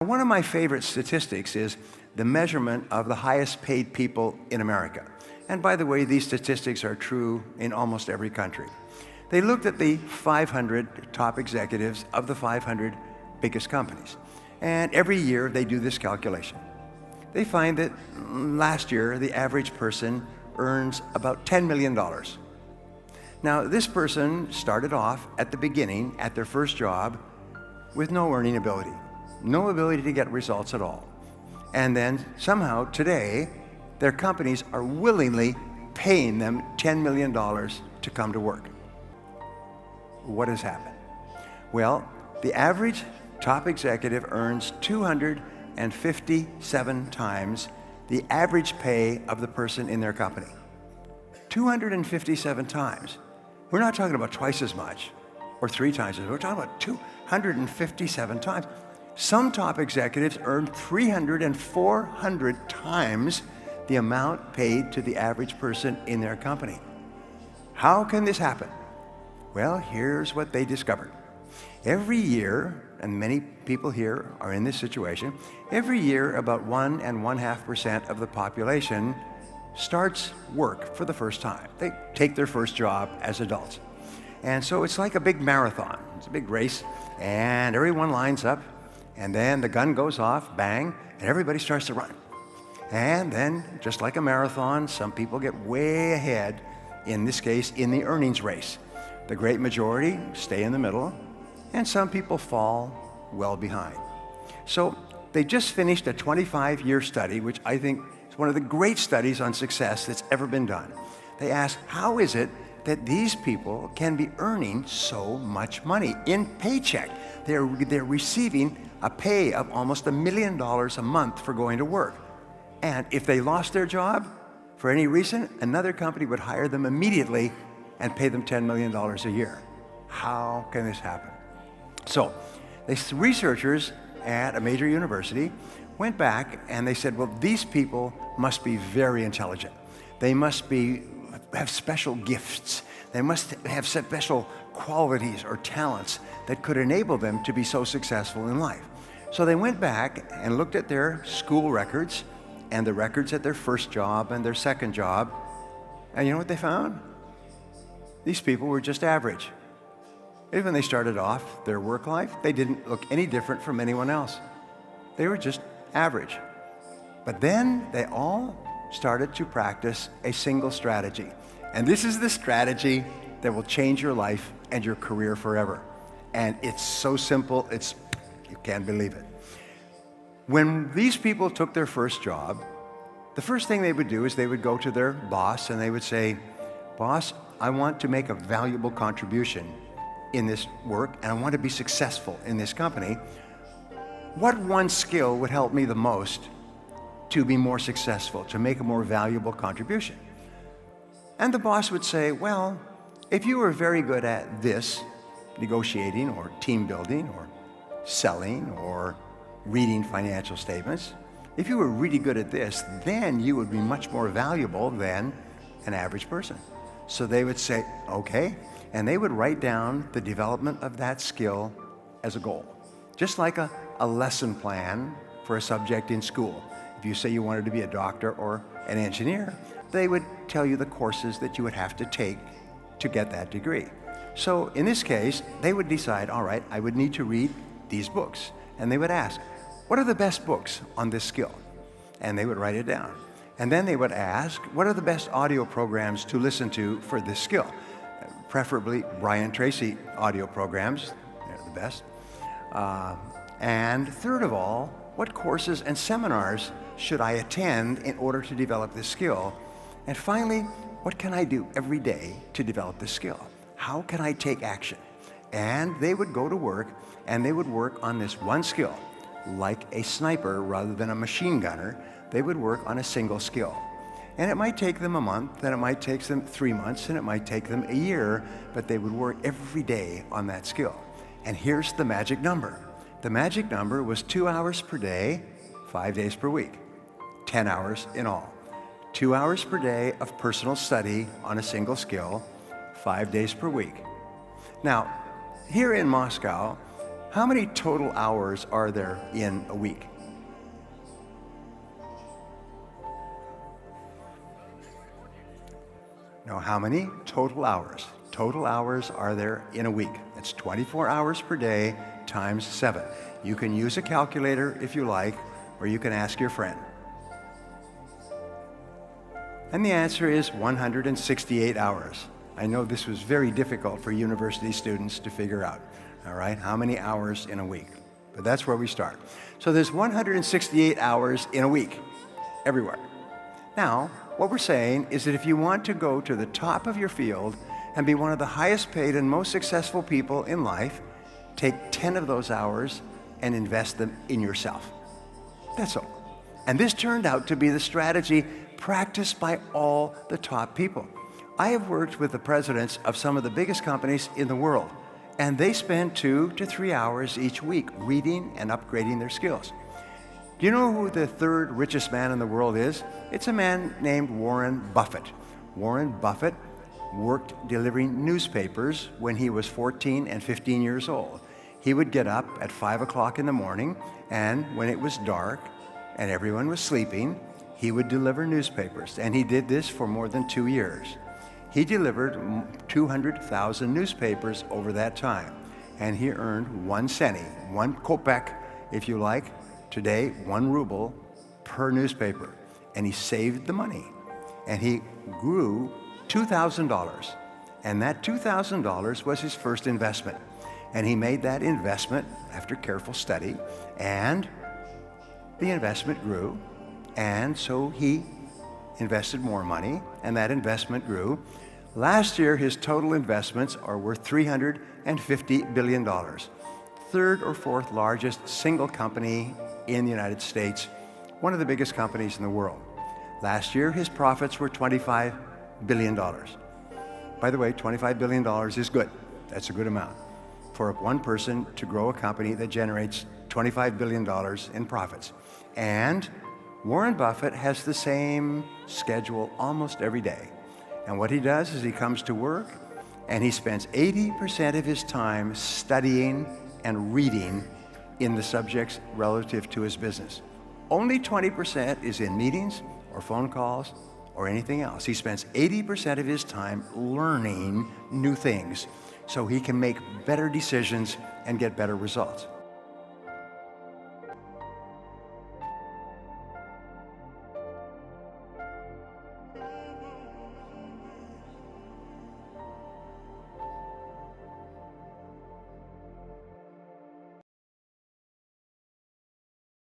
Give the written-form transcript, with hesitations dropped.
One of my favorite statistics is the measurement of the highest paid people in America. And by the way, these statistics are true in almost every country. They looked at the 500 top executives of the 500 biggest companies. And every year they do this calculation. They find that last year the average person earns about $10 million. Now, this person started off at the beginning, at their first job, with no earning ability. No ability to get results at all. And then somehow today, their companies are willingly paying them $10 million to come to work. What has happened? Well, the average top executive earns 257 times the average pay of the person in their company. 257 times. We're not talking about twice as much or 3 times as much. We're talking about 257 times. Some top executives earn 300 and 400 times the amount paid to the average person in their company. How can this happen? Well, here's what they discovered. Every year, and many people here are in this situation, every year about 1.5% of the population starts work for the first time. They take their first job as adults. And so it's like a big marathon. It's a big race, and everyone lines up. And then the gun goes off, bang, and everybody starts to run. And then, just like a marathon, some people get way ahead, in this case, in the earnings race. The great majority stay in the middle, and some people fall well behind. So they just finished a 25-year study, which I think is one of the great studies on success that's ever been done. They asked, how is it that these people can be earning so much money in paycheck? They're receiving a pay of almost $1 million a month for going to work. And if they lost their job for any reason, another company would hire them immediately and pay them $10 million a year. How can this happen? So, these researchers at a major university went back and they said, well, these people must be very intelligent. They must have special gifts. They must have special qualities or talents that could enable them to be so successful in life. So they went back and looked at their school records and the records at their first job and their second job. And you know what they found? These people were just average. Even when they started off their work life, they didn't look any different from anyone else. They were just average. But then they all started to practice a single strategy. And this is the strategy that will change your life and your career forever. And it's so simple, you can't believe it. When these people took their first job, the first thing they would do is they would go to their boss and they would say, boss, I want to make a valuable contribution in this work and I want to be successful in this company. What one skill would help me the most to be more successful, to make a more valuable contribution? And the boss would say, well, if you were very good at this, negotiating or team building or selling or reading financial statements, if you were really good at this, then you would be much more valuable than an average person. So they would say, okay, and they would write down the development of that skill as a goal. Just like a lesson plan for a subject in school. If you say you wanted to be a doctor or an engineer, they would tell you the courses that you would have to take to get that degree. So in this case, they would decide, all right, I would need to read these books. And they would ask, what are the best books on this skill? And they would write it down. And then they would ask, what are the best audio programs to listen to for this skill? Preferably Brian Tracy audio programs, they're the best. And third of all, what courses and seminars should I attend in order to develop this skill? And finally, what can I do every day to develop this skill? How can I take action? And they would go to work and they would work on this one skill. Like a sniper rather than a machine gunner, they would work on a single skill. And it might take them a month, and it might take them 3 months, and it might take them a year, but they would work every day on that skill. And here's the magic number. The magic number was 2 hours per day, 5 days per week, 10 hours in all. 2 hours per day of personal study on a single skill, 5 days per week. Now, here in Moscow, How many total hours are there in a week? No, how many total hours? Total hours are there in a week? It's 24 hours per day times 7. You can use a calculator if you like, or you can ask your friend. And the answer is 168 hours. I know this was very difficult for university students to figure out, all right? How many hours in a week? But that's where we start. So there's 168 hours in a week, everywhere. Now, what we're saying is that if you want to go to the top of your field and be one of the highest paid and most successful people in life, take 10 of those hours and invest them in yourself. That's all. And this turned out to be the strategy practiced by all the top people. I have worked with the presidents of some of the biggest companies in the world, and they spend 2 to 3 hours each week reading and upgrading their skills. Do you know who the third richest man in the world is? It's a man named Warren Buffett. Warren Buffett worked delivering newspapers when he was 14 and 15 years old. He would get up at 5 o'clock in the morning, and when it was dark and everyone was sleeping, he would deliver newspapers. And he did this for more than 2 years. He delivered 200,000 newspapers over that time, and he earned 1 cent, 1 kopeck, if you like, today 1 ruble per newspaper. And he saved the money, and he grew $2,000, and that $2,000 was his first investment. And he made that investment after careful study, and the investment grew, and so he invested more money, and that investment grew. Last year, his total investments are worth $350 billion. Third or fourth largest single company in the United States, one of the biggest companies in the world. Last year, his profits were $25 billion. By the way, $25 billion is good. That's a good amount for one person to grow a company that generates $25 billion in profits. And Warren Buffett has the same schedule almost every day. And what he does is he comes to work and he spends 80% of his time studying and reading in the subjects relative to his business. Only 20% is in meetings or phone calls or anything else. He spends 80% of his time learning new things so he can make better decisions and get better results.